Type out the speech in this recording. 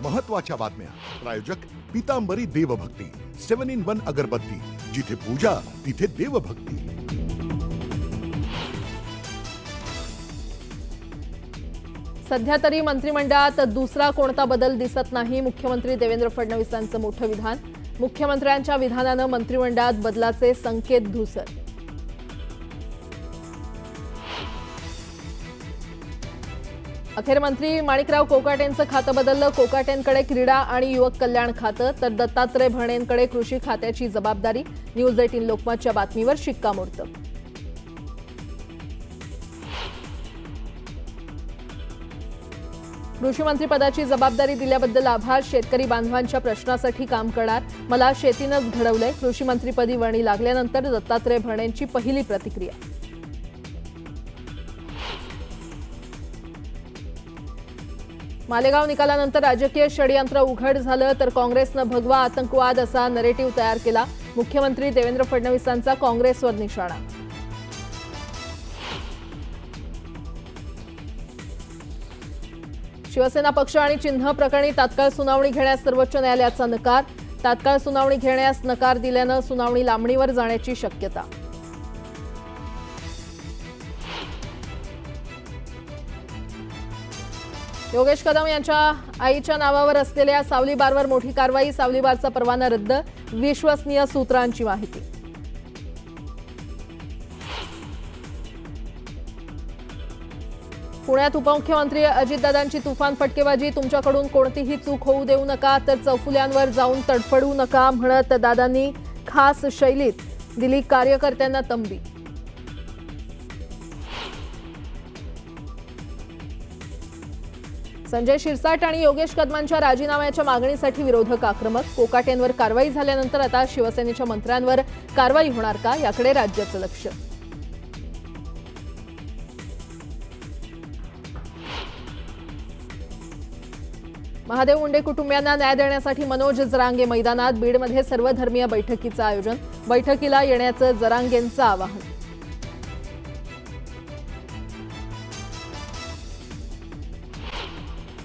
महत्त्वाच्या बातम्या. प्रायोजक पीतांबरी देवभक्ती 7-in-1 अगरबत्ती. जिथे पूजा तिथे देवभक्ती. सध्या तरी मंत्रिमंडळात दुसरा कोणता बदल दिसत नाही. मुख्यमंत्री देवेंद्र फडणवीसांचं मोठं विधान. मुख्यमंत्र्यांच्या विधानानं मंत्रिमंडळात बदलाचे संकेत धुसर. अखेर मंत्री माणिकराव कोकाटेंचं खातं बदललं. कोकाटेंकडे क्रीडा आणि युवक कल्याण खातं तर दत्तात्रय भरणेंकडे कृषी खात्याची जबाबदारी. न्यूज 18 लोकमतच्या बातमीवर शिक्कामोर्तब. कृषी मंत्री पदाची जबाबदारी दिल्याबद्दल आभार. शेतकरी बांधवांच्या प्रश्नासाठी काम करणार. मला शेतीनंच घडवलंय. कृषी मंत्रीपदी वर्णी लागल्यानंतर दत्तात्रय भरणेंची पहिली प्रतिक्रिया. मालेगाव निकालानंतर राजकीय षडयंत्र उघड झालं तर काँग्रेसनं भगवा आतंकवाद असा नरेटिव्ह तयार केला. मुख्यमंत्री देवेंद्र फडणवीसांचा काँग्रेसवर निशाणा. शिवसेना पक्ष आणि चिन्ह प्रकरणी तात्काळ सुनावणी घेण्यास सर्वोच्च न्यायालयाचा नकार. तात्काळ सुनावणी घेण्यास नकार दिल्यानं सुनावणी लांबणीवर जाण्याची शक्यता. योगेश कदम यांच्या आईच्या नावावर असलेल्या सावली बारवर मोठी कारवाई. सावली बारचा परवाना रद्द. विश्वसनीय सूत्रांची माहिती. पुण्यात उपमुख्यमंत्री अजितदादांची तुफान फटकेबाजी. तुमच्याकडून कोणतीही चूक होऊ देऊ नका तर चौफुल्यांवर जाऊन तडफडू नका म्हणत दादांनी खास शैलीत दिली कार्यकर्त्यांना तंबी. संजय शिरसाट आणि योगेश कदमांच्या राजीनाम्याच्या मागणीसाठी विरोधक आक्रमक. कोकाटेंवर कारवाई झाल्यानंतर आता शिवसेनेच्या मंत्र्यांवर कारवाई होणार का याकडे राज्याचं लक्ष. महादेव मुंडे कुटुंबियांना न्याय देण्यासाठी मनोज जरांगे मैदानात. बीडमध्ये सर्वधर्मीय बैठकीचं आयोजन. बैठकीला येण्याचं जरांगेंचं आवाहन.